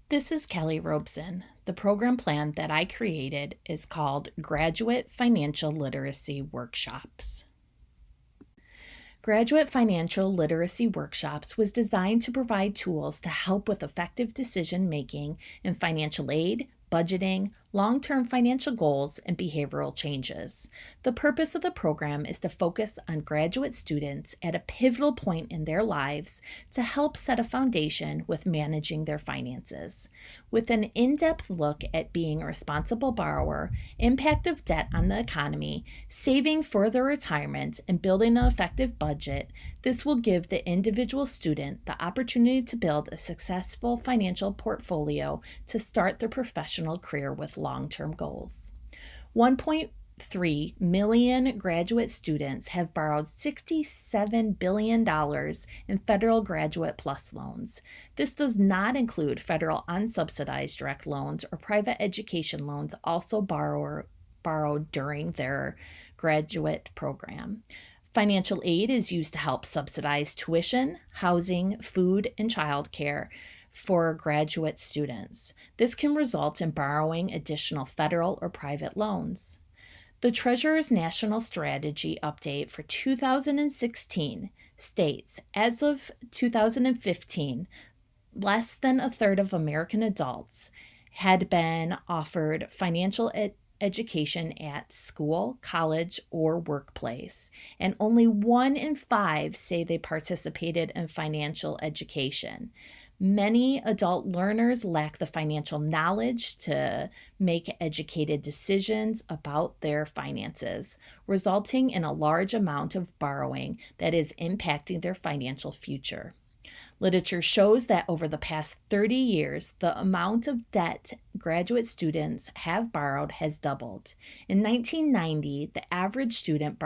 This is Kelly Robeson. The program plan that I created is called Graduate Financial Literacy Workshops. Graduate Financial Literacy Workshops was designed to provide tools to help with effective decision making in financial aid, budgeting, long-term financial goals, and behavioral changes. The purpose of the program is to focus on graduate students at a pivotal point in their lives to help set a foundation with managing their finances. With an in-depth look at being a responsible borrower, impact of debt on the economy, saving for their retirement, and building an effective budget, this will give the individual student the opportunity to build a successful financial portfolio to start their professional career with long-term goals. 1.3 million graduate students have borrowed $67 billion in federal Graduate Plus loans. This does not include federal unsubsidized direct loans or private education loans also borrowed during their graduate program. Financial aid is used to help subsidize tuition, housing, food, and childcare for graduate students. This can result in borrowing additional federal or private loans. The Treasurer's National Strategy Update for 2016 states, as of 2015, less than a third of American adults had been offered financial education at school, college, or workplace, and only 1 in 5 say they participated in financial education. Many adult learners lack the financial knowledge to make educated decisions about their finances, resulting in a large amount of borrowing that is impacting their financial future. Literature shows that over the past 30 years, the amount of debt graduate students have borrowed has doubled. In 1990, the average student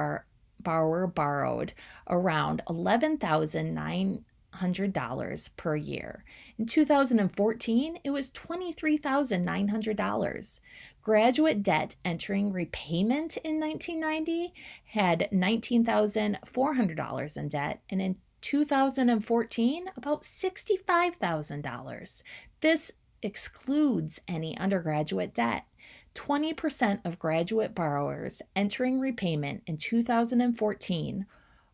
borrower borrowed around $11,900 per year. In 2014, it was $23,900. Graduate debt entering repayment in 1990 had $19,400 in debt, and in 2014, about $65,000. This excludes any undergraduate debt. 20% of graduate borrowers entering repayment in 2014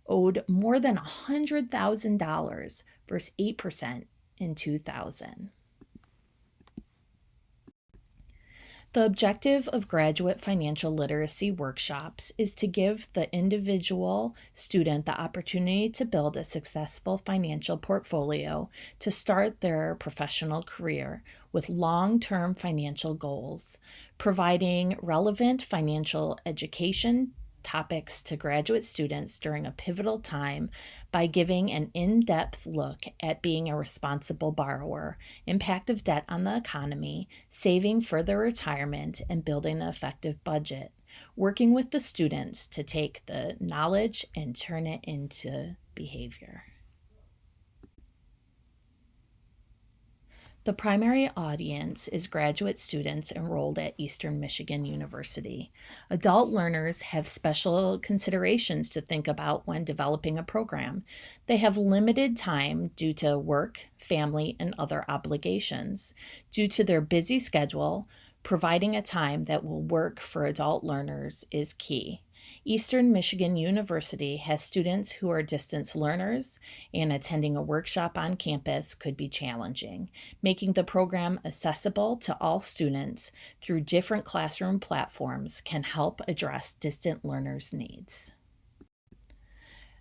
owed more than $100,000 versus 8% in 2000. The objective of graduate financial literacy workshops is to give the individual student the opportunity to build a successful financial portfolio to start their professional career with long-term financial goals, providing relevant financial education topics to graduate students during a pivotal time by giving an in-depth look at being a responsible borrower, impact of debt on the economy, saving for their retirement, and building an effective budget, working with the students to take the knowledge and turn it into behavior. The primary audience is graduate students enrolled at Eastern Michigan University. Adult learners have special considerations to think about when developing a program. They have limited time due to work, family, and other obligations. Due to their busy schedule, providing a time that will work for adult learners is key. Eastern Michigan University has students who are distance learners, and attending a workshop on campus could be challenging. Making the program accessible to all students through different classroom platforms can help address distant learners' needs.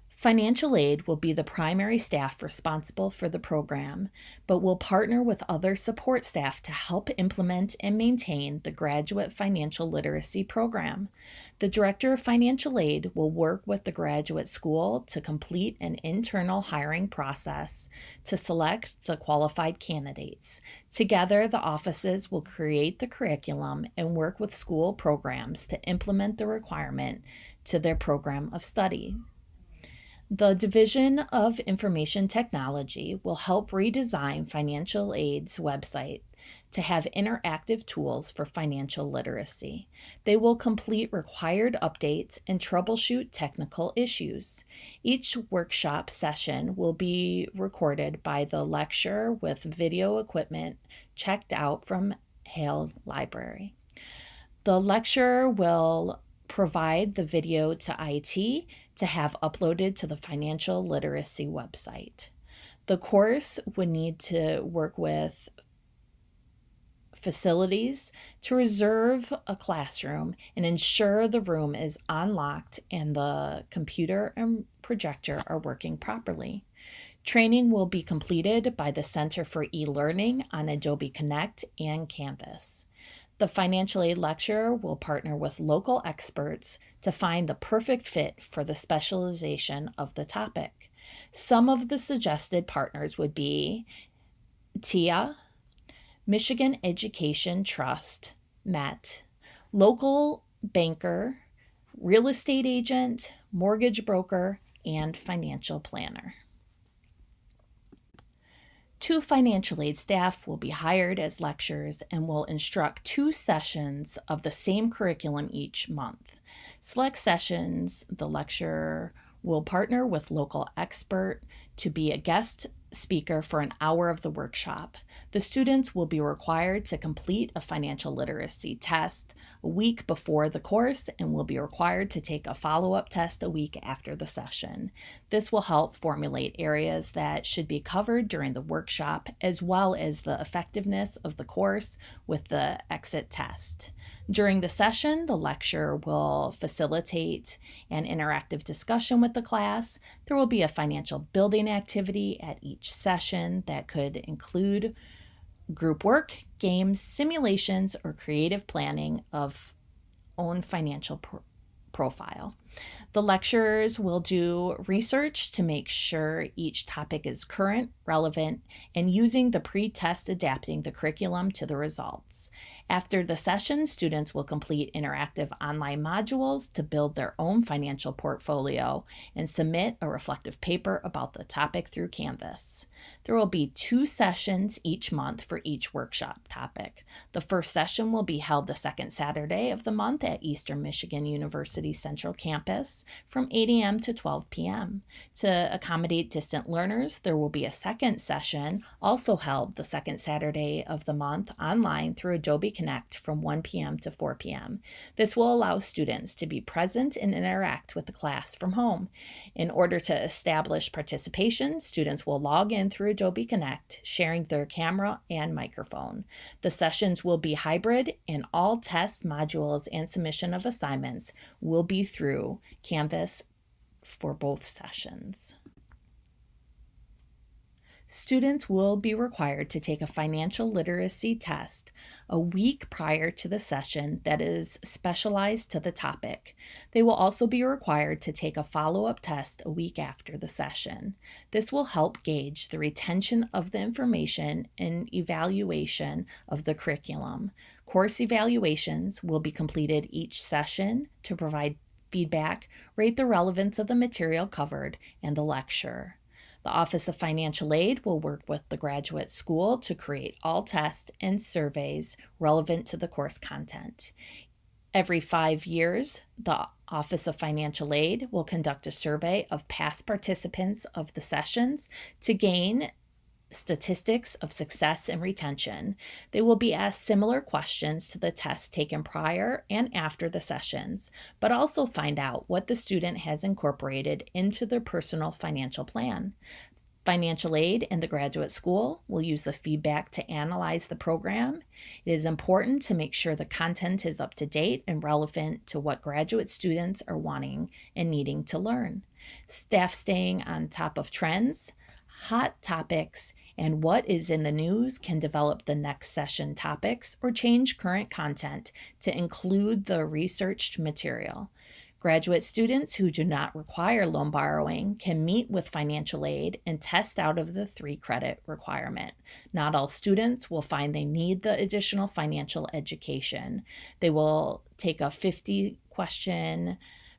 Financial aid will be the primary staff responsible for the program, but will partner with other support staff to help implement and maintain the graduate financial literacy program. The Director of Financial Aid will work with the graduate school to complete an internal hiring process to select the qualified candidates. Together, the offices will create the curriculum and work with school programs to implement the requirement to their program of study. The Division of Information Technology will help redesign financial aid's website to have interactive tools for financial literacy. They will complete required updates and troubleshoot technical issues. Each workshop session will be recorded by the lecturer with video equipment checked out from Hale Library. The lecturer will provide the video to IT to have uploaded to the financial literacy website. The course would need to work with facilities to reserve a classroom and ensure the room is unlocked and the computer and projector are working properly. Training will be completed by the Center for E-Learning on Adobe Connect and Canvas. The financial aid lecturer will partner with local experts to find the perfect fit for the specialization of the topic. Some of the suggested partners would be TIA, Michigan Education Trust, MET, local banker, real estate agent, mortgage broker, and financial planner. 2 financial aid staff will be hired as lecturers and will instruct 2 sessions of the same curriculum each month. Select sessions, the lecturer will partner with local expert to be a guest speaker for an hour of the workshop. The students will be required to complete a financial literacy test a week before the course and will be required to take a follow-up test a week after the session. This will help formulate areas that should be covered during the workshop, as well as the effectiveness of the course with the exit test. During the session, the lecturer will facilitate an interactive discussion with the class. There will be a financial building activity at each session that could include group work, games, simulations, or creative planning of own financial profile. The lecturers will do research to make sure each topic is current, relevant, and using the pre-test adapting the curriculum to the results. After the session, students will complete interactive online modules to build their own financial portfolio and submit a reflective paper about the topic through Canvas. There will be 2 sessions each month for each workshop topic. The first session will be held the second Saturday of the month at Eastern Michigan University Central Campus from 8 a.m. to 12 p.m. To accommodate distant learners, there will be a second session also held the second Saturday of the month online through Adobe Connect from 1 p.m. to 4 p.m. This will allow students to be present and interact with the class from home. In order to establish participation, students will log in through Adobe Connect, sharing their camera and microphone. The sessions will be hybrid, and all test modules and submission of assignments will be through Canvas for both sessions. Students will be required to take a financial literacy test a week prior to the session that is specialized to the topic. They will also be required to take a follow-up test a week after the session. This will help gauge the retention of the information and evaluation of the curriculum. Course evaluations will be completed each session to provide feedback, rate the relevance of the material covered, and the lecture. The Office of Financial Aid will work with the graduate school to create all tests and surveys relevant to the course content. Every 5 years, the Office of Financial Aid will conduct a survey of past participants of the sessions to gain statistics of success and retention. They will be asked similar questions to the tests taken prior and after the sessions, but also find out what the student has incorporated into their personal financial plan. Financial aid and the graduate school will use the feedback to analyze the program. It is important to make sure the content is up to date and relevant to what graduate students are wanting and needing to learn. Staff staying on top of trends, hot topics, and what is in the news can develop the next session topics or change current content to include the researched material. Graduate students who do not require loan borrowing can meet with financial aid and test out of the 3-credit requirement. Not all students will find they need the additional financial education. They will take a 50-question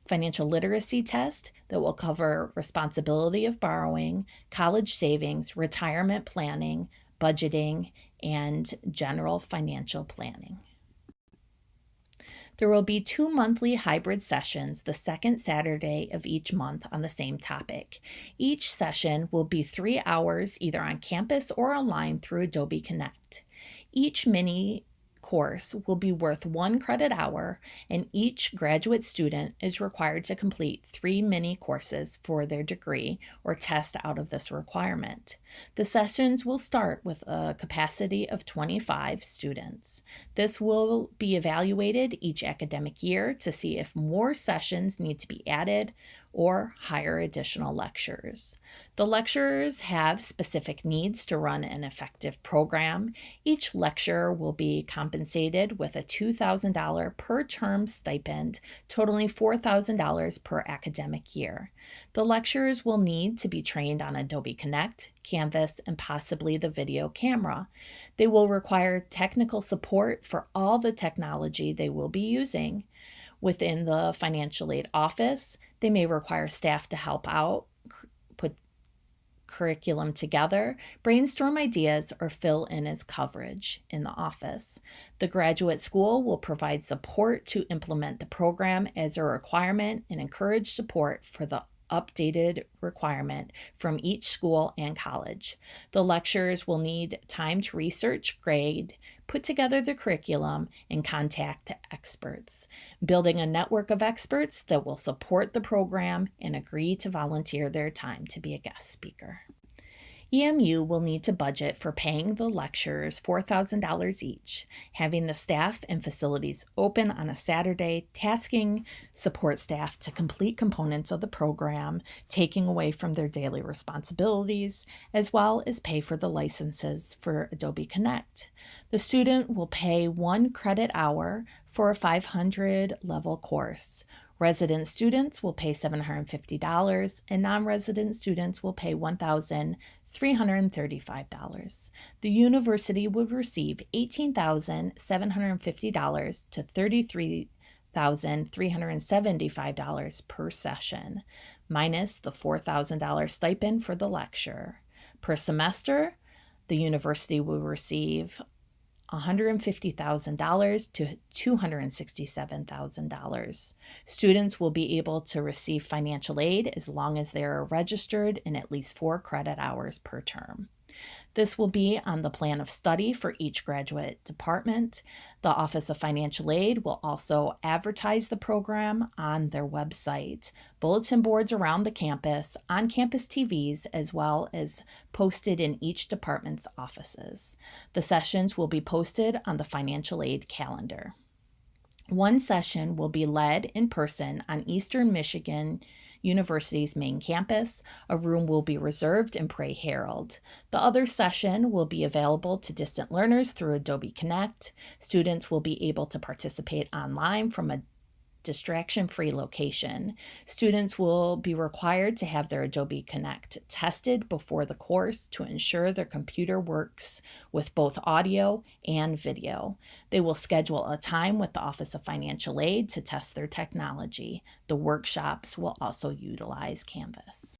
financial literacy test that will cover responsibility of borrowing, college savings, retirement planning, budgeting, and general financial planning. There will be 2 monthly hybrid sessions the second Saturday of each month on the same topic. Each session will be 3 hours either on campus or online through Adobe Connect. Each mini course will be worth 1 credit hour, and each graduate student is required to complete 3 mini courses for their degree or test out of this requirement. The sessions will start with a capacity of 25 students. This will be evaluated each academic year to see if more sessions need to be added or hire additional lecturers. The lecturers have specific needs to run an effective program. Each lecturer will be compensated with a $2,000 per term stipend, totaling $4,000 per academic year. The lecturers will need to be trained on Adobe Connect, Canvas, and possibly the video camera. They will require technical support for all the technology they will be using. Within the financial aid office, they may require staff to help out, put curriculum together, brainstorm ideas, or fill in as coverage in the office. The graduate school will provide support to implement the program as a requirement and encourage support for the updated requirement from each school and college. The lecturers will need time to research, grade, put together the curriculum, and contact experts, building a network of experts that will support the program and agree to volunteer their time to be a guest speaker. EMU will need to budget for paying the lecturers $4,000 each, having the staff and facilities open on a Saturday, tasking support staff to complete components of the program, taking away from their daily responsibilities, as well as pay for the licenses for Adobe Connect. The student will pay 1 credit hour for a 500 level course. Resident students will pay $750, and non-resident students will pay $1,335. The university will receive $18,750 to $33,375 per session, minus the $4,000 stipend for the lecture. Per semester, the university will receive $150,000 to $267,000. Students will be able to receive financial aid as long as they are registered in at least 4 credit hours per term. This will be on the plan of study for each graduate department. The Office of Financial Aid will also advertise the program on their website, bulletin boards around the campus, on-campus TVs, as well as posted in each department's offices. The sessions will be posted on the financial aid calendar. One session will be led in person on Eastern Michigan University's main campus. A room will be reserved in Prairie Herald. The other session will be available to distant learners through Adobe Connect. Students will be able to participate online from a distraction-free location. Students will be required to have their Adobe Connect tested before the course to ensure their computer works with both audio and video. They will schedule a time with the Office of Financial Aid to test their technology. The workshops will also utilize Canvas.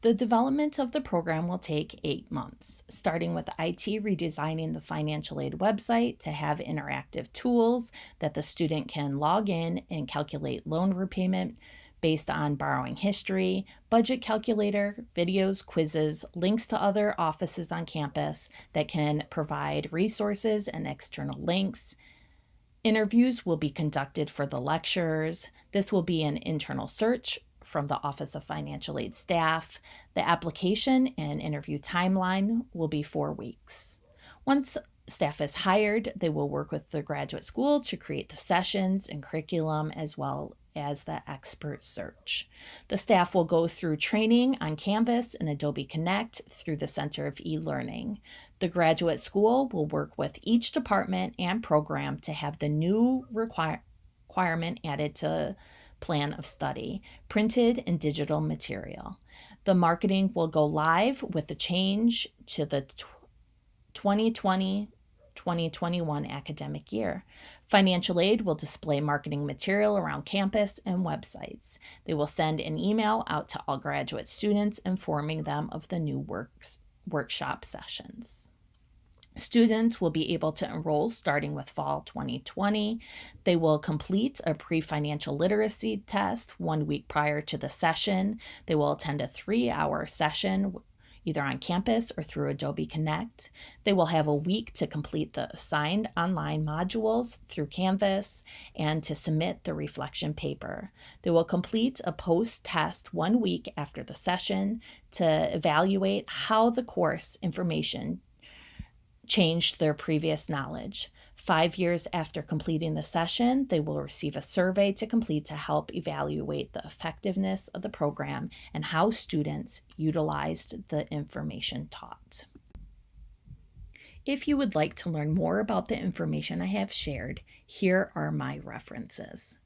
The development of the program will take 8 months, starting with IT redesigning the financial aid website to have interactive tools that the student can log in and calculate loan repayment based on borrowing history, budget calculator, videos, quizzes, links to other offices on campus that can provide resources and external links. Interviews will be conducted for the lecturers. This will be an internal search from the Office of Financial Aid staff. The application and interview timeline will be 4 weeks. Once staff is hired, they will work with the graduate school to create the sessions and curriculum as well as the expert search. The staff will go through training on Canvas and Adobe Connect through the Center of E-Learning. The graduate school will work with each department and program to have the new requirement added to plan of study, printed and digital material. The marketing will go live with the change to the 2020-21 2021 academic year. Financial aid will display marketing material around campus and websites. They will send an email out to all graduate students informing them of the new workshop sessions. Students will be able to enroll starting with fall 2020. They will complete a pre-financial literacy test 1 week prior to the session. They will attend a 3-hour session either on campus or through Adobe Connect. They will have a week to complete the assigned online modules through Canvas and to submit the reflection paper. They will complete a post-test 1 week after the session to evaluate how the course information changed their previous knowledge. 5 years after completing the session, they will receive a survey to complete to help evaluate the effectiveness of the program and how students utilized the information taught. If you would like to learn more about the information I have shared, here are my references.